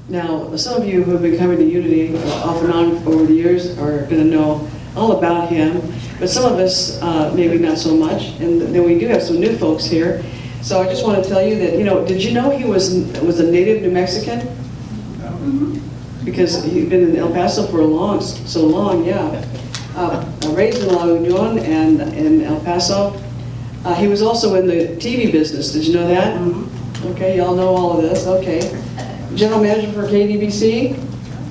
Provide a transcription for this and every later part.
Now, some of you who have been coming to Unity off and on over the years are going to know all about him, but some of us maybe not so much, and then we do have some new folks here. So I just want to tell you that, did you know he was a native New Mexican? Because he'd been in El Paso for so long, yeah. Raised in La Union and in El Paso. He was also in the TV business, did you know that? Okay, y'all know all of this, okay. General manager for KDBC,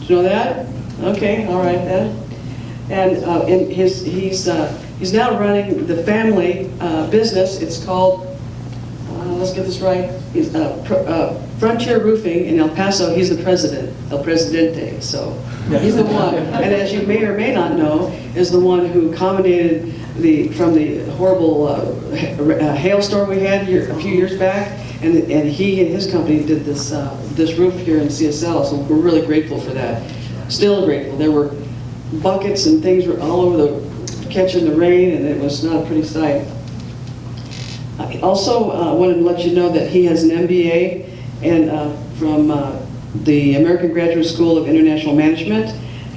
did you know that? Okay, all right then. And he's now running the family business. It's called, let's get this right, Frontier Roofing in El Paso. He's the president, El Presidente, so he's the one. And as you may or may not know, is the one who accommodated from the horrible hailstorm we had a few years back. And he and his company did this roof here in CSL, so we're really grateful for that. Still grateful. There were buckets and things were all over catching the rain, and it was not a pretty sight. I also wanted to let you know that he has an MBA from the American Graduate School of International Management,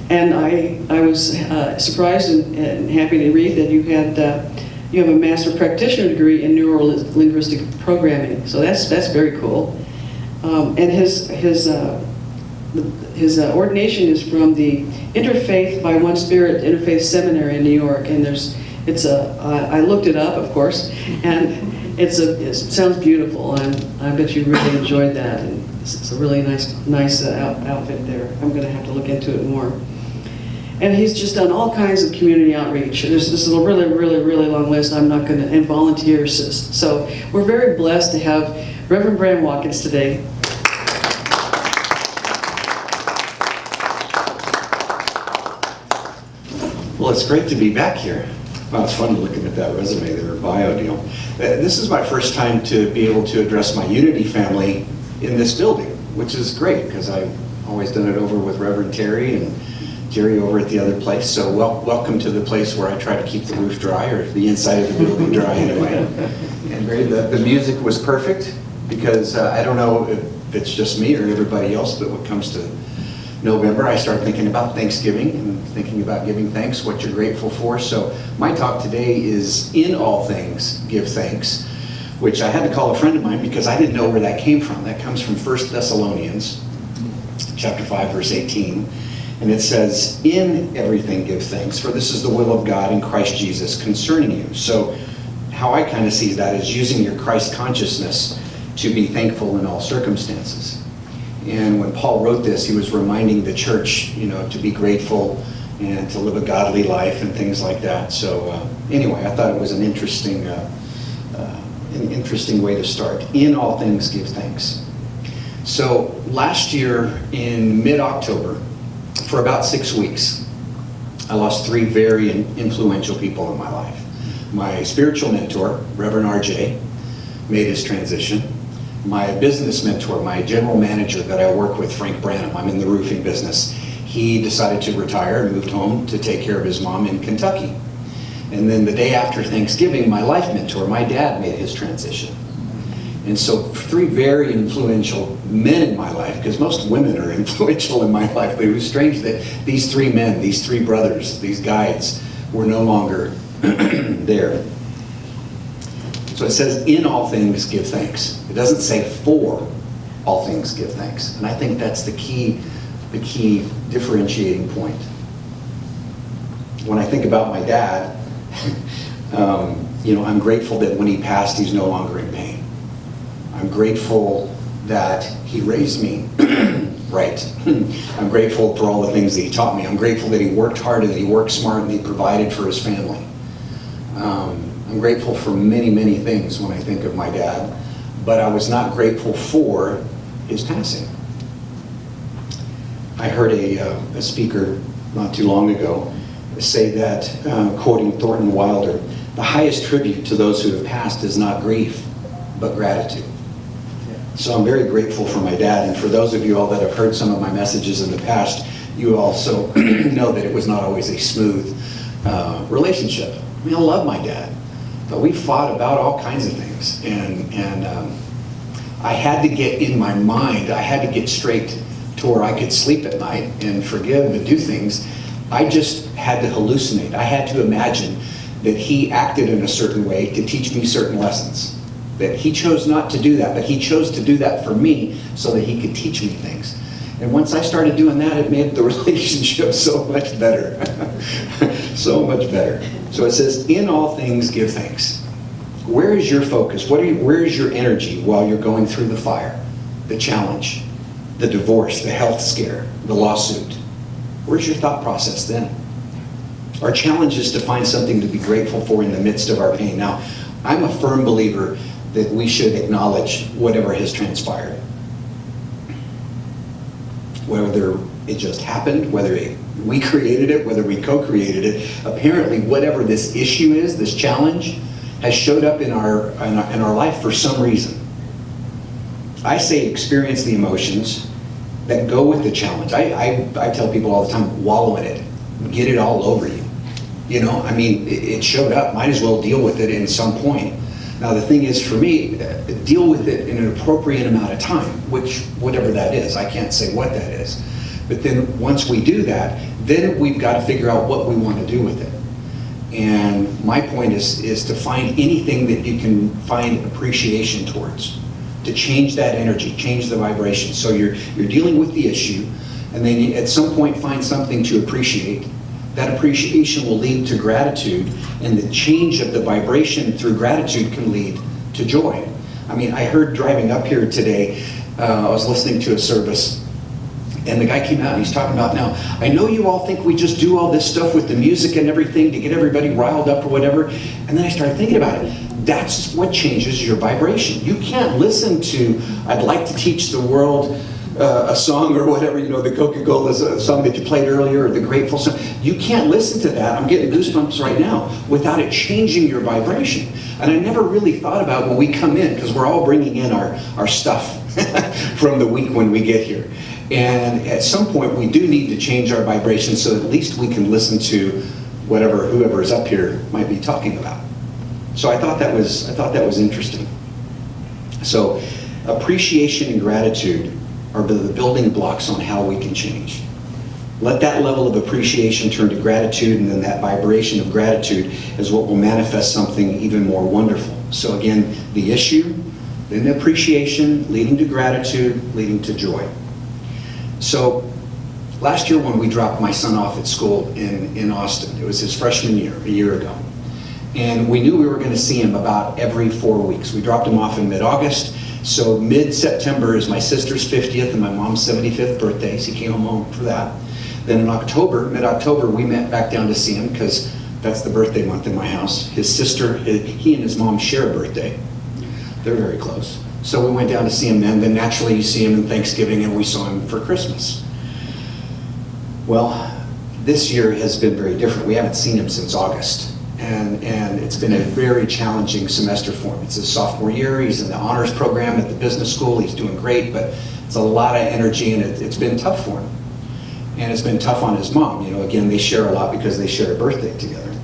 and I was surprised and happy to read that you have a master practitioner degree in neuro-linguistic programming, so that's very cool. And his ordination is from the Interfaith by One Spirit Interfaith Seminary in New York, and I looked it up, of course, and it sounds beautiful, and I bet you really enjoyed that. And it's a really nice outfit there. I'm going to have to look into it more. And he's just done all kinds of community outreach. This is a really, really, really long list. I'm not going to, and volunteers. So we're very blessed to have Reverend Bram Watkins today. Well, it's great to be back here. Well, it's fun looking at that resume there, bio deal. This is my first time to be able to address my Unity family in this building, which is great because I've always done it over with Reverend Terry and Jerry over at the other place. So welcome to the place where I try to keep the roof dry, or the inside of the building dry anyway. And the music was perfect because I don't know if it's just me or everybody else, but when it comes to November, I start thinking about Thanksgiving and thinking about giving thanks, what you're grateful for. So my talk today is in all things, give thanks, which I had to call a friend of mine because I didn't know where that came from. That comes from 1 Thessalonians chapter 5, verse 18. And it says, in everything give thanks, for this is the will of God in Christ Jesus concerning you. So how I kind of see that is using your Christ consciousness to be thankful in all circumstances. And when Paul wrote this, he was reminding the church, to be grateful and to live a godly life and things like that. So anyway, I thought it was an interesting way to start. In all things give thanks. So last year in mid-October, for about 6 weeks, I lost 3 very influential people in my life. My spiritual mentor, Reverend RJ, made his transition. My business mentor, my general manager that I work with, Frank Branham, I'm in the roofing business. He decided to retire and moved home to take care of his mom in Kentucky. And then the day after Thanksgiving, my life mentor, my dad, made his transition. And so 3 very influential men in my life, because most women are influential in my life, but it was strange that these 3 men, these 3 brothers, these guides, were no longer there. So it says, in all things give thanks. It doesn't say for all things give thanks. And I think that's the key differentiating point. When I think about my dad, I'm grateful that when he passed, he's no longer in pain. I'm grateful that he raised me right. I'm grateful for all the things that he taught me. I'm grateful that he worked hard and he worked smart and he provided for his family. I'm grateful for many, many things when I think of my dad, but I was not grateful for his passing. I heard a speaker not too long ago say that, quoting Thornton Wilder, the highest tribute to those who have passed is not grief, but gratitude. So I'm very grateful for my dad, and for those of you all that have heard some of my messages in the past, you also know that it was not always a smooth relationship. I mean, I love my dad, but we fought about all kinds of things, and I had to get in my mind, I had to get straight to where I could sleep at night and forgive and do things. I just had to hallucinate. I had to imagine that he acted in a certain way to teach me certain lessons. That he chose not to do that, but he chose to do that for me so that he could teach me things. And once I started doing that, it made the relationship so much better. So much better. So it says, in all things give thanks. Where is your focus? Where is your energy while you're going through the fire, the challenge, the divorce, the health scare, the lawsuit? Where's your thought process then? Our challenge is to find something to be grateful for in the midst of our pain. Now, I'm a firm believer that we should acknowledge whatever has transpired. Whether it just happened, whether we created it, whether we co-created it, apparently whatever this issue is, this challenge, has showed up in our life for some reason. I say experience the emotions that go with the challenge. I tell people all the time, wallow in it, get it all over you. You know, I mean, it showed up, might as well deal with it in some point. Now the thing is, for me, deal with it in an appropriate amount of time, which, whatever that is, I can't say what that is. But then once we do that, then we've got to figure out what we want to do with it. And my point is to find anything that you can find appreciation towards, to change that energy, change the vibration. So you're dealing with the issue, and then you, at some point, find something to appreciate. That appreciation will lead to gratitude, and the change of the vibration through gratitude can lead to joy. I mean, I heard driving up here today, I was listening to a service, and the guy came out and he's talking about, now, I know you all think we just do all this stuff with the music and everything to get everybody riled up or whatever, and then I started thinking about it. That's what changes your vibration. You can't listen to, I'd like to teach the world a song or whatever, you know, the Coca-Cola song that you played earlier, or the Grateful song. You can't listen to that, I'm getting goosebumps right now, without it changing your vibration. And I never really thought about when we come in, because we're all bringing in our stuff from the week when we get here. And at some point we do need to change our vibration so at least we can listen to whoever is up here might be talking about. So I thought that was interesting. So appreciation and gratitude are the building blocks on how we can change. Let that level of appreciation turn to gratitude, and then that vibration of gratitude is what will manifest something even more wonderful. So again, the issue, then the appreciation, leading to gratitude, leading to joy. So last year when we dropped my son off at school in Austin, it was his freshman year, a year ago. And we knew we were going to see him about every 4 weeks. We dropped him off in mid-August. So mid-September is my sister's 50th and my mom's 75th birthday. So he came home for that. Then in mid-October, we met back down to see him because that's the birthday month in my house. His sister, he and his mom share a birthday. They're very close. So we went down to see him then. Then naturally you see him in Thanksgiving, and we saw him for Christmas. Well, this year has been very different. We haven't seen him since August. And it's been a very challenging semester for him. It's his sophomore year, he's in the honors program at the business school, he's doing great, but it's a lot of energy, and it's been tough for him. And it's been tough on his mom. You know, again, they share a lot because they share a birthday together.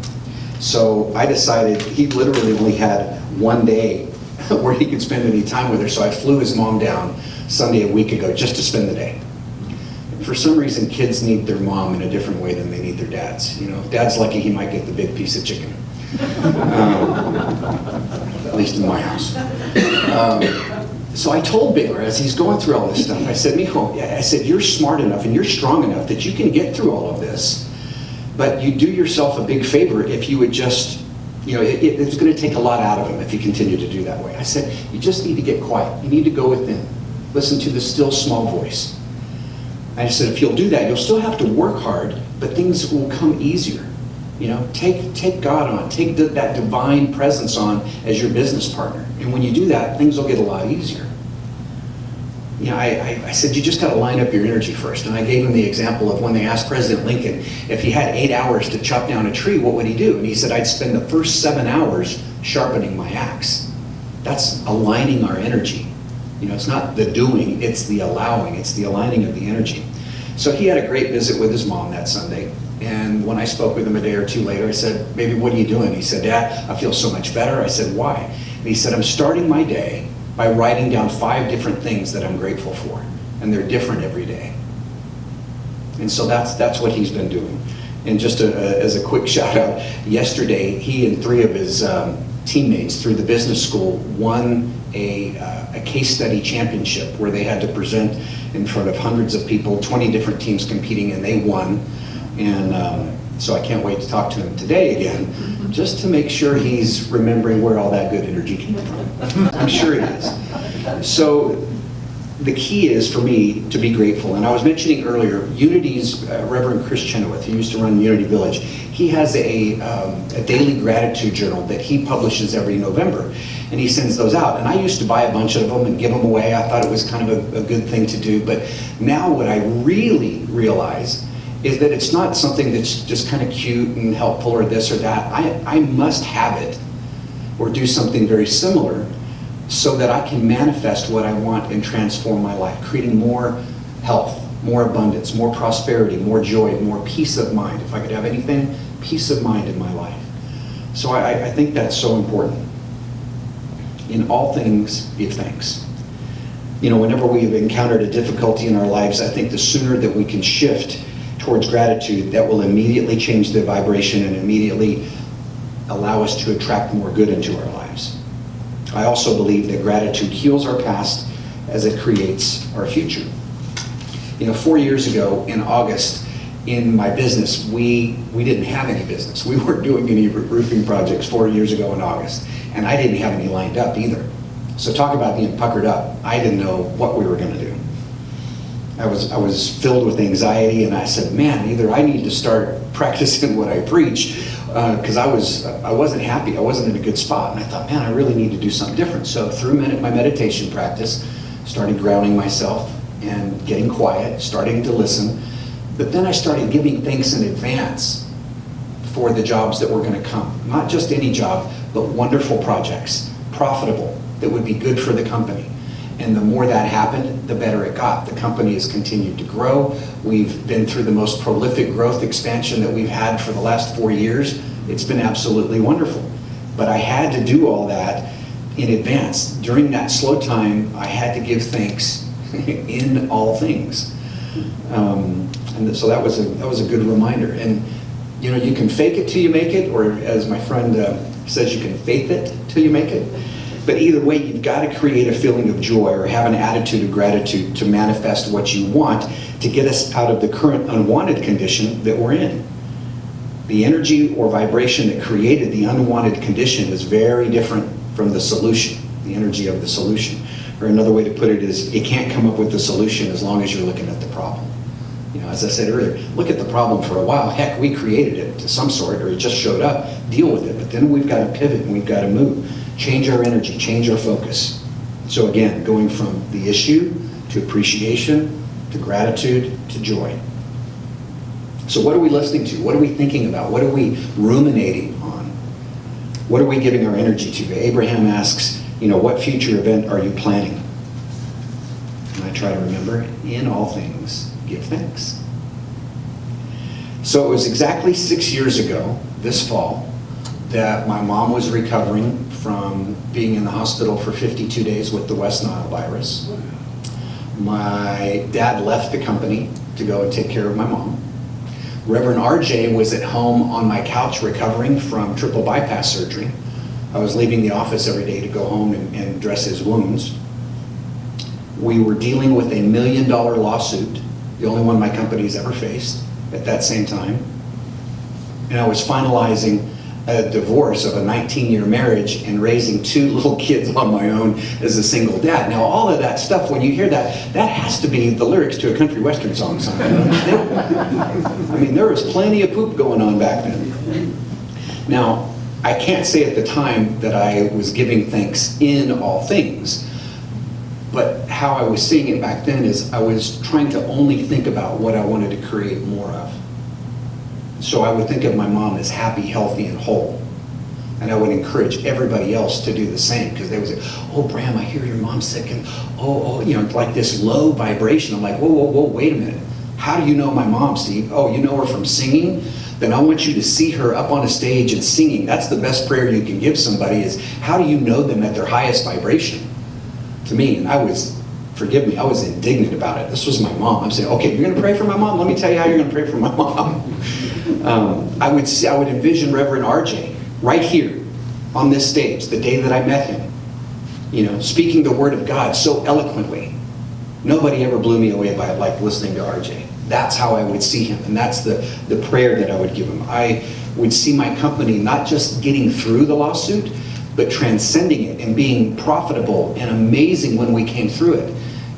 So I decided he literally only had one day where he could spend any time with her, so I flew his mom down Sunday a week ago just to spend the day. For some reason, kids need their mom in a different way than they need their dads. You know, if dad's lucky, he might get the big piece of chicken. At least in my house. So I told Baylor, as he's going through all this stuff, I said, Mijo, I said, you're smart enough and you're strong enough that you can get through all of this, but you do yourself a big favor if you would just, you know, it's going to take a lot out of him if you continue to do that way. I said, you just need to get quiet. You need to go within. Listen to the still small voice. I said, if you'll do that, you'll still have to work hard, but things will come easier. You know, take God on, take that divine presence on as your business partner. And when you do that, things will get a lot easier. You know, I said, you just got to line up your energy first. And I gave him the example of when they asked President Lincoln if he had 8 hours to chop down a tree, what would he do? And he said, I'd spend the first 7 hours sharpening my axe. That's aligning our energy. You know, it's not the doing, it's the allowing, it's the aligning of the energy. So he had a great visit with his mom that Sunday. And when I spoke with him a day or two later, I said, baby, what are you doing? He said, Dad, I feel so much better. I said, why? And he said, I'm starting my day by writing down 5 different things that I'm grateful for. And they're different every day. And so that's what he's been doing. And just as a quick shout out, yesterday he and 3 of his teammates through the business school won a case study championship where they had to present in front of hundreds of people, 20 different teams competing, and they won. And so I can't wait to talk to him today again, just to make sure he's remembering where all that good energy came from. I'm sure he is. So the key is for me to be grateful. And I was mentioning earlier, Unity's Reverend Chris Chenoweth, who used to run Unity Village, he has a daily gratitude journal that he publishes every November. And he sends those out. And I used to buy a bunch of them and give them away. I thought it was kind of a good thing to do. But now what I really realize is that it's not something that's just kind of cute and helpful or this or that. I must have it or do something very similar so that I can manifest what I want and transform my life, creating more health, more abundance, more prosperity, more joy, more peace of mind. If I could have anything, peace of mind in my life. So I think that's so important. In all things, give thanks. You know, whenever we've encountered a difficulty in our lives, I think the sooner that we can shift towards gratitude, that will immediately change the vibration and immediately allow us to attract more good into our lives. I also believe that gratitude heals our past as it creates our future. You know, 4 years ago in August, in my business, we didn't have any business. We weren't doing any roofing projects 4 years ago in August, and I didn't have any lined up either. So talk about being puckered up. I didn't know what we were going to do. I was filled with anxiety, and I said, man, either I need to start practicing what I preach, because I wasn't happy. I wasn't in a good spot, and I thought, man, I really need to do something different. So through my meditation practice, started grounding myself and getting quiet, starting to listen. But then I started giving thanks in advance for the jobs that were going to come. Not just any job, but wonderful projects, profitable, that would be good for the company. And the more that happened, the better it got. The company has continued to grow. We've been through the most prolific growth expansion that we've had for the last 4 years. It's been absolutely wonderful. But I had to do all that in advance. During that slow time, I had to give thanks in all things. And so that was a good reminder. And you know, you can fake it till you make it, or as my friend says, you can faith it till you make it. But either way, you've got to create a feeling of joy or have an attitude of gratitude to manifest what you want to get us out of the current unwanted condition that we're in. The energy or vibration that created the unwanted condition is very different from the solution, the energy of the solution. Or another way to put it is, you can't come up with the solution as long as you're looking at the problem. You know, as I said earlier, look at the problem for a while. Heck, we created it to some sort, or it just showed up. Deal with it. But then we've got to pivot and we've got to move. Change our energy, change our focus. So again, going from the issue to appreciation, to gratitude, to joy. So what are we listening to? What are we thinking about? What are we ruminating on? What are we giving our energy to? Abraham asks, you know, what future event are you planning? And I try to remember, in all things, give thanks. So it was exactly 6 years ago, this fall, that my mom was recovering from being in the hospital for 52 days with the West Nile virus. My dad left the company to go and take care of my mom. Reverend RJ was at home on my couch recovering from triple bypass surgery. I was leaving the office every day to go home and dress his wounds. We were dealing with $1 million lawsuit, the only one my company's ever faced at that same time. And I was finalizing a divorce of a 19-year marriage and raising 2 little kids on my own as a single dad. Now, all of that stuff, when you hear that, that has to be the lyrics to a country western song somewhere. I mean, there was plenty of poop going on back then. Now, I can't say at the time that I was giving thanks in all things, but how I was seeing it back then is I was trying to only think about what I wanted to create more of. So I would think of my mom as happy, healthy, and whole. And I would encourage everybody else to do the same, because they would say, oh, Bram, I hear your mom's sick, and you know, like this low vibration. I'm like, whoa, wait a minute. How do you know my mom, Steve? Oh, you know her from singing? Then I want you to see her up on a stage and singing. That's the best prayer you can give somebody, is how do you know them at their highest vibration? To me, and I was forgive me, I was indignant about it. This was my mom. I'm saying, okay, you're going to pray for my mom? Let me tell you how you're going to pray for my mom. I would envision Reverend RJ right here on this stage, the day that I met him, you know, speaking the word of God so eloquently. Nobody ever blew me away by it like listening to RJ. That's how I would see him, and that's the prayer that I would give him. I would see my company not just getting through the lawsuit, but transcending it and being profitable and amazing when we came through it.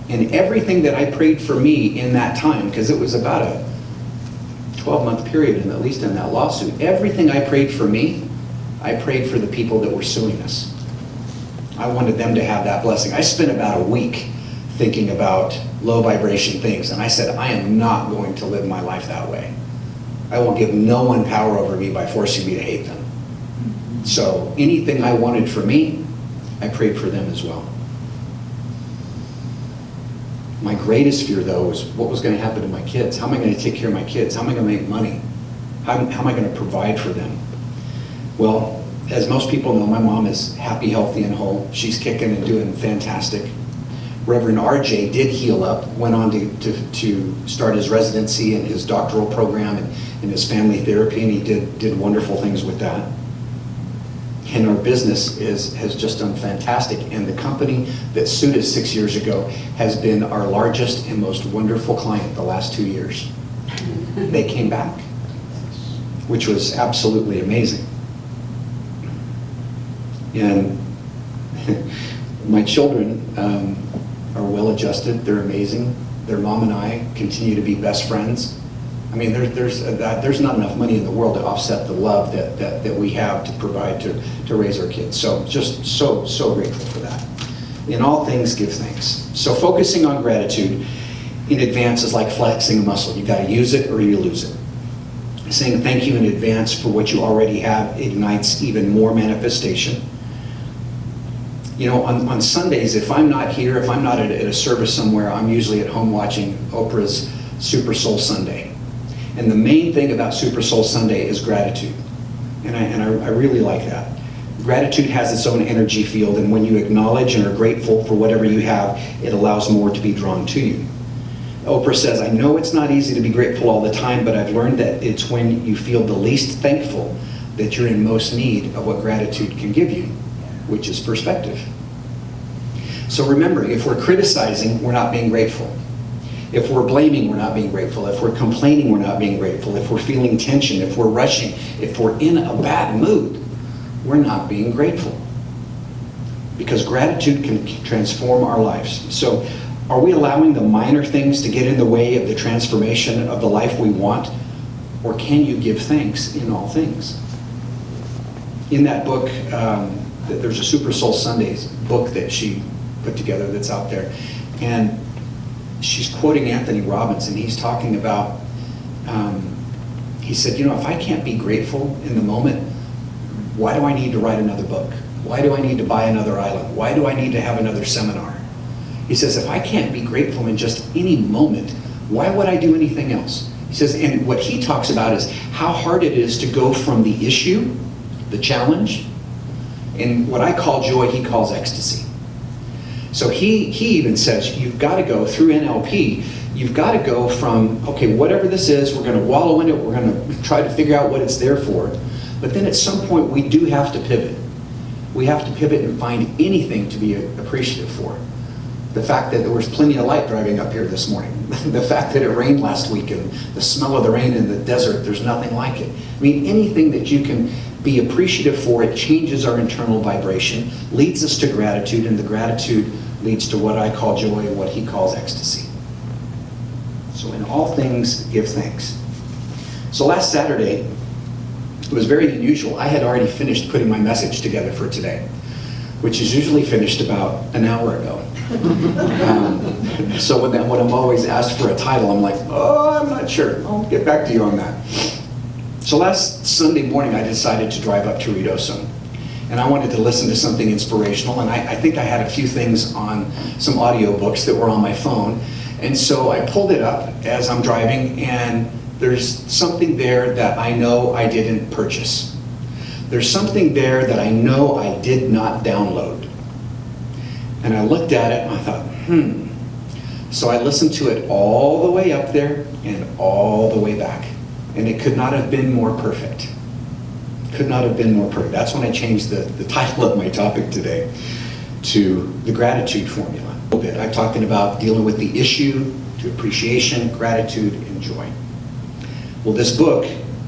And everything that I prayed for me in that time, because it was about a 12-month period, and at least in that lawsuit, everything I prayed for me, I prayed for the people that were suing us. I wanted them to have that blessing. I spent about a week thinking about low vibration things, and I said, I am not going to live my life that way. I won't give no one power over me by forcing me to hate them. So anything I wanted for me, I prayed for them as well. My greatest fear, though, was what was going to happen to my kids. How am I going to take care of my kids? How am I going to make money? How am I going to provide for them? Well, as most people know, my mom is happy, healthy, and whole. She's kicking and doing fantastic. Reverend RJ did heal up, went on to start his residency and his doctoral program and his family therapy, and he did wonderful things with that. And our business has just done fantastic. And the company that sued us 6 years ago has been our largest and most wonderful client the last 2 years. They came back, which was absolutely amazing. And my children are well adjusted. They're amazing. Their mom and I continue to be best friends. I mean, there's not enough money in the world to offset the love that we have to provide to raise our kids. So just so grateful for that. In all things, give thanks. So focusing on gratitude in advance is like flexing a muscle. You got to use it or you lose it. Saying thank you in advance for what you already have ignites even more manifestation. You know, on Sundays, if I'm not here, if I'm not at a service somewhere, I'm usually at home watching Oprah's Super Soul Sunday. And the main thing about Super Soul Sunday is gratitude. And I really like that. Gratitude has its own energy field, and when you acknowledge and are grateful for whatever you have, it allows more to be drawn to you. Oprah says, I know it's not easy to be grateful all the time, but I've learned that it's when you feel the least thankful that you're in most need of what gratitude can give you, which is perspective. So remember, if we're criticizing, we're not being grateful. If we're blaming, we're not being grateful. If we're complaining, we're not being grateful. If we're feeling tension, if we're rushing, if we're in a bad mood, we're not being grateful. Because gratitude can transform our lives. So are we allowing the minor things to get in the way of the transformation of the life we want? Or can you give thanks in all things? In that book, there's a Super Soul Sundays book that she put together that's out there. And she's quoting Anthony Robbins, and he's talking about, he said, you know, if I can't be grateful in the moment, why do I need to write another book? Why do I need to buy another island? Why do I need to have another seminar? He says, if I can't be grateful in just any moment, why would I do anything else? He says, and what he talks about is how hard it is to go from the issue, the challenge, and what I call joy, he calls ecstasy. So he even says, you've got to go through NLP, you've got to go from, okay, whatever this is, we're going to wallow in it, we're going to try to figure out what it's there for, but then at some point we do have to pivot. We have to pivot and find anything to be appreciative for. The fact that there was plenty of light driving up here this morning, the fact that it rained last week and the smell of the rain in the desert, there's nothing like it. I mean, anything that you can be appreciative for, it changes our internal vibration, leads us to gratitude, and the gratitude leads to what I call joy and what he calls ecstasy. So in all things, give thanks. So last Saturday, it was very unusual. I had already finished putting my message together for today, which is usually finished about an hour ago. So when I'm always asked for a title, I'm like, oh, I'm not sure. I'll get back to you on that. So last Sunday morning, I decided to drive up to Ruidoso. And I wanted to listen to something inspirational, and I think I had a few things on some audiobooks that were on my phone. And so I pulled it up as I'm driving, and there's something there that I know I didn't purchase. There's something there that I know I did not download. And I looked at it and I thought, So I listened to it all the way up there and all the way back. And it could not have been more perfect. Could not have been more perfect. That's when I changed the title of my topic today to the gratitude formula. A little bit. I'm talking about dealing with the issue to appreciation, gratitude, and joy. Well, this book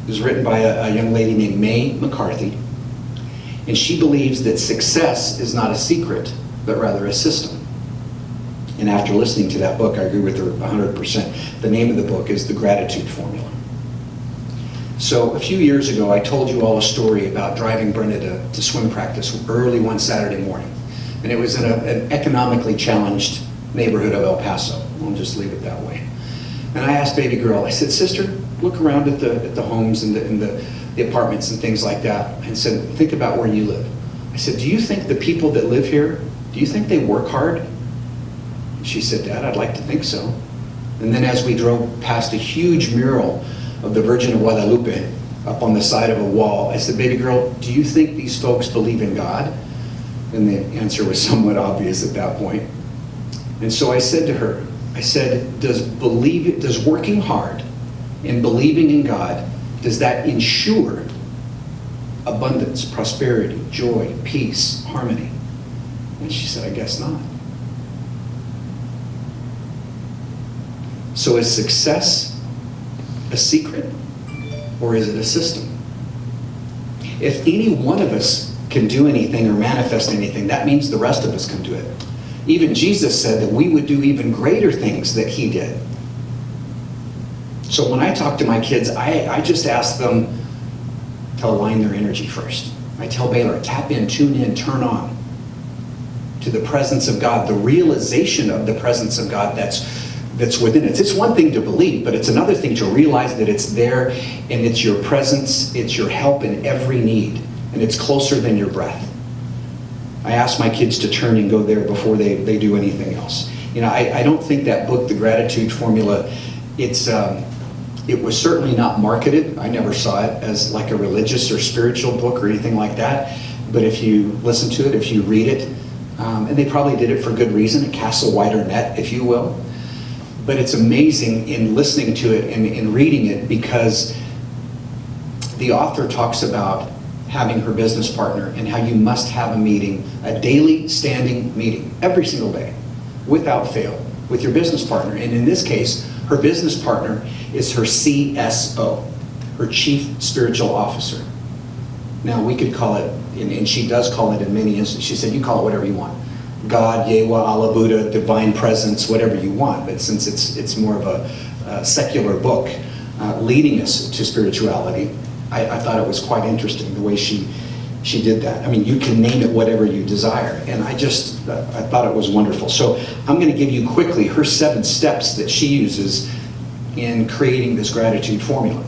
is written by a young lady named May McCarthy, and she believes that success is not a secret, but rather a system. And after listening to that book, I agree with her 100%. The name of the book is The Gratitude Formula. So a few years ago, I told you all a story about driving Brenda to swim practice early one Saturday morning. And it was in an economically challenged neighborhood of El Paso. We'll just leave it that way. And I asked baby girl, I said, sister, look around at the homes and the apartments and things like that, and said, think about where you live. I said, do you think the people that live here, do you think they work hard? She said, Dad, I'd like to think so. And then as we drove past a huge mural of the Virgin of Guadalupe up on the side of a wall, I said, baby girl, do you think these folks believe in God? And the answer was somewhat obvious at that point. And so I said to her, I said, does working hard and believing in God, does that ensure abundance, prosperity, joy, peace, harmony? And she said, I guess not. So is success a secret, or is it a system? If any one of us can do anything or manifest anything, that means the rest of us can do it. Even Jesus said that we would do even greater things that he did. So when I talk to my kids, I just ask them to align their energy first. I tell Baylor, tap in, tune in, turn on to the presence of God, the realization of the presence of God that's within it. It's one thing to believe, but it's another thing to realize that it's there, and it's your presence, it's your help in every need, and it's closer than your breath. I ask my kids to turn and go there before they do anything else. You know, I don't think that book, The Gratitude Formula, it was certainly not marketed. I never saw it as like a religious or spiritual book or anything like that. But if you listen to it, if you read it, and they probably did it for good reason, it casts a wider net, if you will. But it's amazing in listening to it and in reading it, because the author talks about having her business partner and how you must have a meeting, a daily standing meeting, every single day, without fail, with your business partner. And in this case, her business partner is her CSO, her Chief Spiritual Officer. Now, we could call it, and she does call it in many instances, she said, you call it whatever you want. God, Yehweh, Allah, Buddha, divine presence, whatever you want. But since it's more of a secular book leading us to spirituality, I thought it was quite interesting the way she did that. I mean, you can name it whatever you desire. And I thought it was wonderful. So I'm going to give you quickly her 7 steps that she uses in creating this gratitude formula.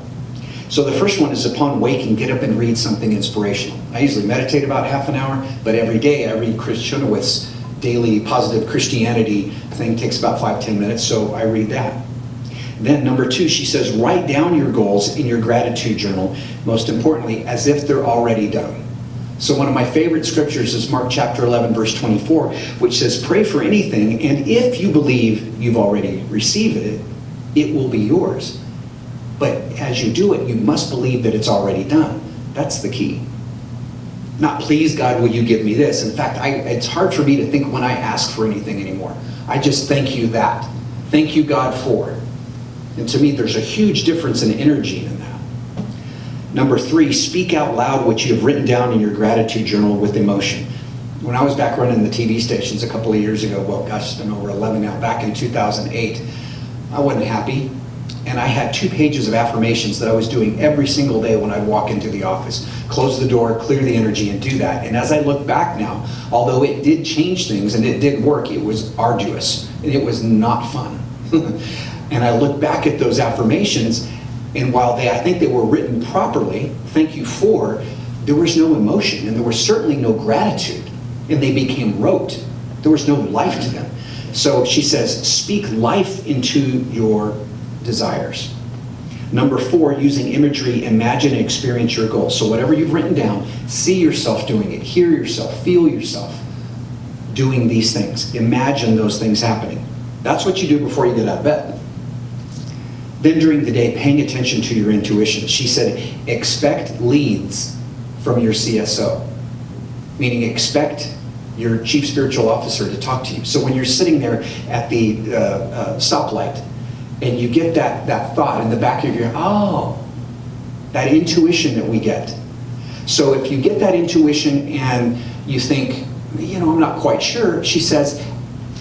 So the first one is, upon waking, get up and read something inspirational. I usually meditate about half an hour, but every day I read Chris Chenoweth's daily positive Christianity thing. Takes about 5-10 minutes, so I read that. Then number 2, she says, write down your goals in your gratitude journal, most importantly, as if they're already done. So one of my favorite scriptures is Mark chapter 11, verse 24, which says, pray for anything, and if you believe you've already received it, it will be yours. But as you do it, you must believe that it's already done. That's the key. Not, please God, will you give me this? In fact, it's hard for me to think when I ask for anything anymore. I just thank you that. Thank you, God, for. And to me, there's a huge difference in energy in that. Number 3, speak out loud what you have written down in your gratitude journal with emotion. When I was back running the TV stations a couple of years ago, well, gosh, it's been over 11 now, back in 2008, I wasn't happy. And I had 2 pages of affirmations that I was doing every single day when I'd walk into the office. Close the door, clear the energy, and do that. And as I look back now, although it did change things and it did work, it was arduous. And it was not fun. And I look back at those affirmations, and while I think they were written properly, thank you for, there was no emotion, and there was certainly no gratitude. And they became rote. There was no life to them. So she says, speak life into your desires. Number 4, using imagery, imagine and experience your goals. So whatever you've written down, see yourself doing it, hear yourself, feel yourself doing these things. Imagine those things happening. That's what you do before you get out of bed. Then during the day, paying attention to your intuition. She said, expect leads from your CSO, meaning expect your chief spiritual officer to talk to you. So when you're sitting there at the stoplight and you get that thought in the back of your, oh, that intuition that we get. So if you get that intuition and you think, I'm not quite sure, she says,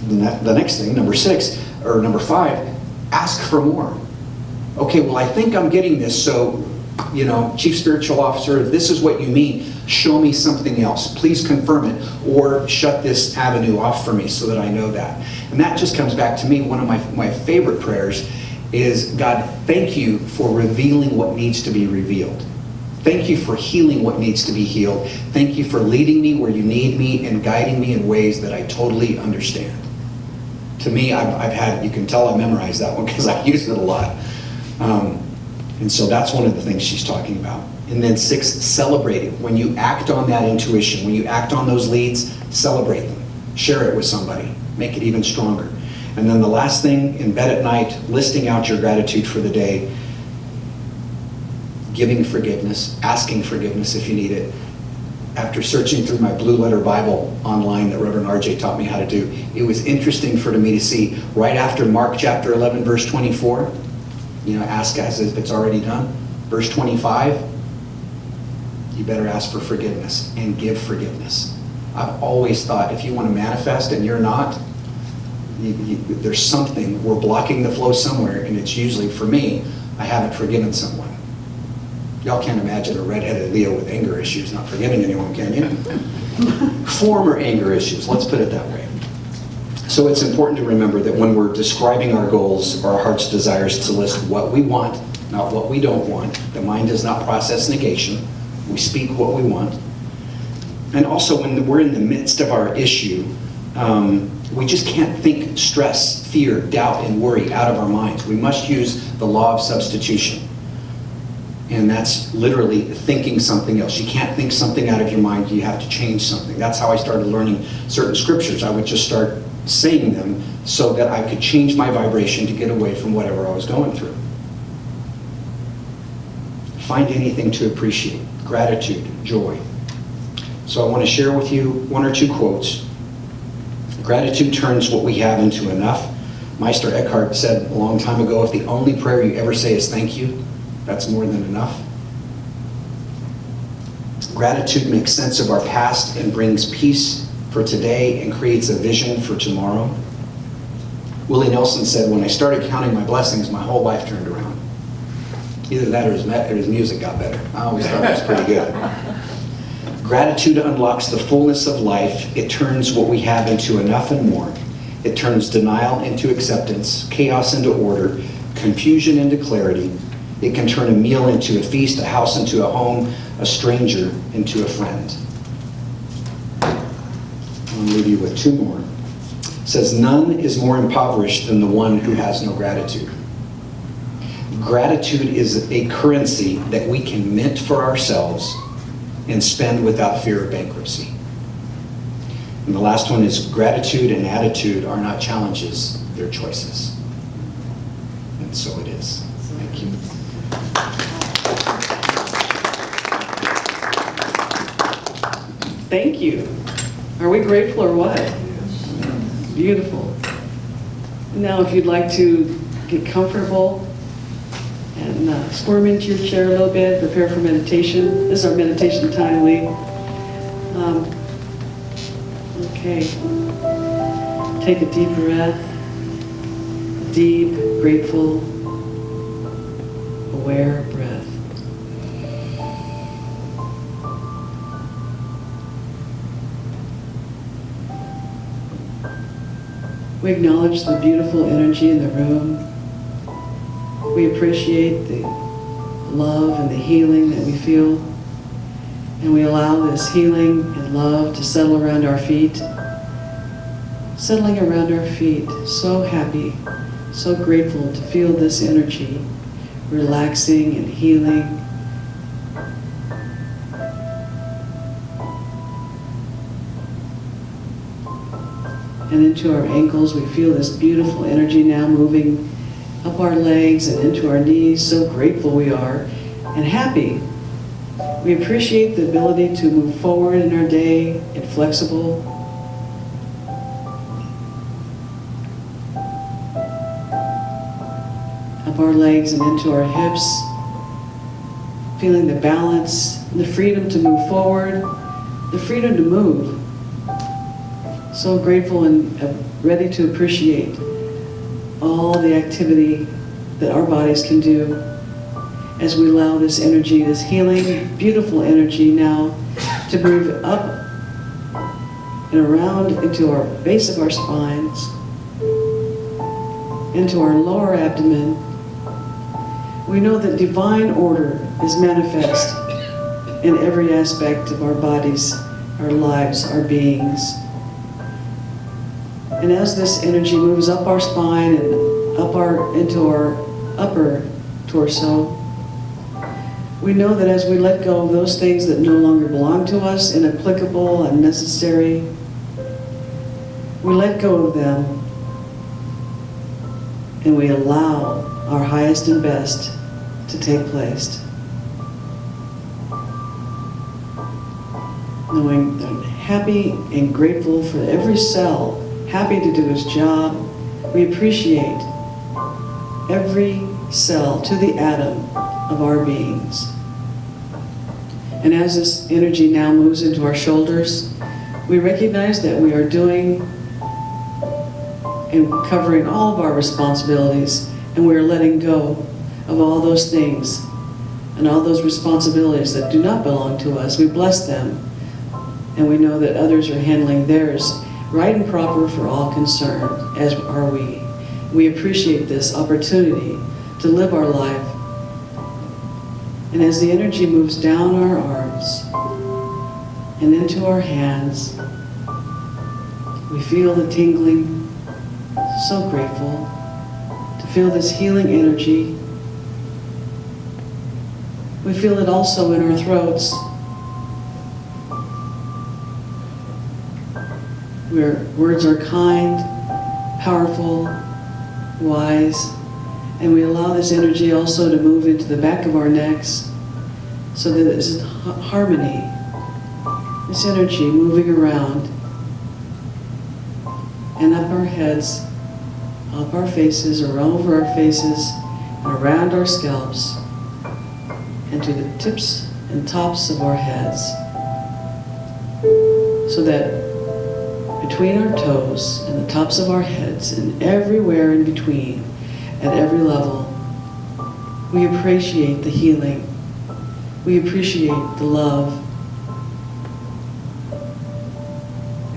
the next thing, number 6 or number 5, ask for more. Okay, well, I think I'm getting this, so, Chief Spiritual Officer, if this is what you mean, show me something else. Please confirm it, or shut this avenue off for me so that I know that. And that just comes back to me, one of my favorite prayers is, God, thank you for revealing what needs to be revealed. Thank you for healing what needs to be healed. Thank you for leading me where you need me and guiding me in ways that I totally understand. To me, I've had, you can tell I memorized that one because I use it a lot. And so that's one of the things she's talking about. And then 6, celebrating. When you act on that intuition, when you act on those leads, celebrate them. Share it with somebody. Make it even stronger. And then the last thing, in bed at night, listing out your gratitude for the day, giving forgiveness, asking forgiveness if you need it. After searching through my Blue Letter Bible online that Reverend RJ taught me how to do, it was interesting for me to see right after Mark chapter 11, verse 24, ask as if it's already done. Verse 25, you better ask for forgiveness and give forgiveness. I've always thought if you want to manifest and you're not, there's something, we're blocking the flow somewhere, and it's usually, for me, I haven't forgiven someone. Y'all can't imagine a redheaded Leo with anger issues not forgiving anyone, can you? Former anger issues, let's put it that way. So it's important to remember that when we're describing our goals or our heart's desires, to list what we want, not what we don't want. The mind does not process negation. We speak what we want. And also when we're in the midst of our issue, we just can't think stress, fear, doubt, and worry out of our minds. We must use the law of substitution. And that's literally thinking something else. You can't think something out of your mind, you have to change something. That's how I started learning certain scriptures. I would just start saying them so that I could change my vibration to get away from whatever I was going through. Find anything to appreciate. Gratitude, joy. So I want to share with you 1 or 2 quotes. Gratitude turns what we have into enough. Meister Eckhart said a long time ago, if the only prayer you ever say is thank you, that's more than enough. Gratitude makes sense of our past and brings peace for today and creates a vision for tomorrow. Willie Nelson said, when I started counting my blessings, my whole life turned around. Either that or his music got better. I always thought it was pretty good. Gratitude unlocks the fullness of life. It turns what we have into enough and more. It turns denial into acceptance, chaos into order, confusion into clarity. It can turn a meal into a feast, a house into a home, a stranger into a friend. I'll leave you with 2 more. It says, none is more impoverished than the one who has no gratitude. Gratitude is a currency that we can mint for ourselves and spend without fear of bankruptcy. And the last one is, gratitude and attitude are not challenges, they're choices. And so it is. Thank you. Thank you. Are we grateful or what? Beautiful. Now if you'd like to get comfortable and squirm into your chair a little bit, prepare for meditation. This is our meditation time, Lee. Okay. Take a deep breath. Deep, grateful, aware breath. We acknowledge the beautiful energy in the room. We appreciate the love and the healing that we feel. And we allow this healing and love to settle around our feet. Settling around our feet, so happy, so grateful to feel this energy, relaxing and healing. and into our ankles. We feel this beautiful energy now moving up our legs and into our knees. So grateful we are and happy. We appreciate the ability to move forward in our day and flexible. Up our legs and into our hips. Feeling the balance, the freedom to move forward, the freedom to move. So grateful and ready to appreciate all the activity that our bodies can do as we allow this energy, this healing, beautiful energy now to move up and around into our base of our spines, into our lower abdomen. We know that divine order is manifest in every aspect of our bodies, our lives, our beings. And as this energy moves up our spine and into our upper torso, we know that as we let go of those things that no longer belong to us, inapplicable, unnecessary, we let go of them and we allow our highest and best to take place. Knowing that I'm happy and grateful for every cell, happy to do its job. We appreciate every cell to the atom of our beings. And as this energy now moves into our shoulders, we recognize that we are doing and covering all of our responsibilities, and we are letting go of all those things and all those responsibilities that do not belong to us. We bless them, and we know that others are handling theirs right and proper for all concerned, as are we. We appreciate this opportunity to live our life. And as the energy moves down our arms and into our hands, we feel the tingling. So grateful to feel this healing energy. We feel it also in our throats, where words are kind, powerful, wise, and we allow this energy also to move into the back of our necks so that this is harmony, this energy moving around and up our heads, up our faces, or over our faces, and around our scalps, and to the tips and tops of our heads, so that between our toes and the tops of our heads and everywhere in between, at every level, we appreciate the healing. We appreciate the love.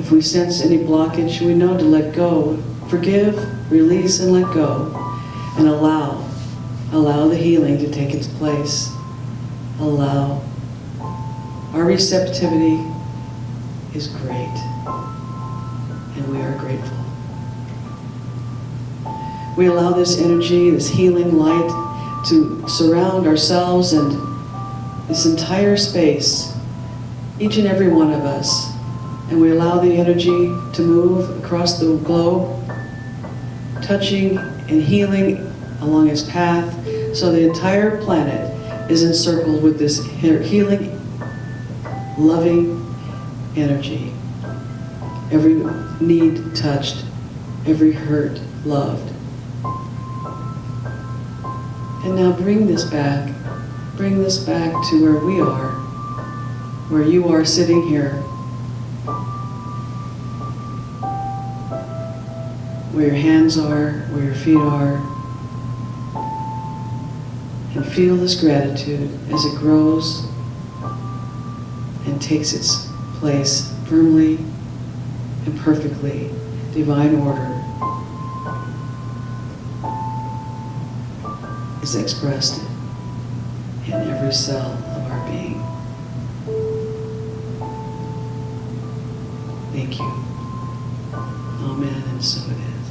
If we sense any blockage, we know to let go, forgive, release, and let go, and allow the healing to take its place. Allow. Our receptivity is great, and we are grateful. We allow this energy, this healing light, to surround ourselves and this entire space, each and every one of us. And we allow the energy to move across the globe, touching and healing along its path, so the entire planet is encircled with this healing, loving energy. Every need touched, every hurt loved. And now bring this back to where we are, where you are sitting here, where your hands are, where your feet are, and feel this gratitude as it grows and takes its place firmly and perfectly. Divine order is expressed in every cell of our being. Thank you. Amen, and so it is.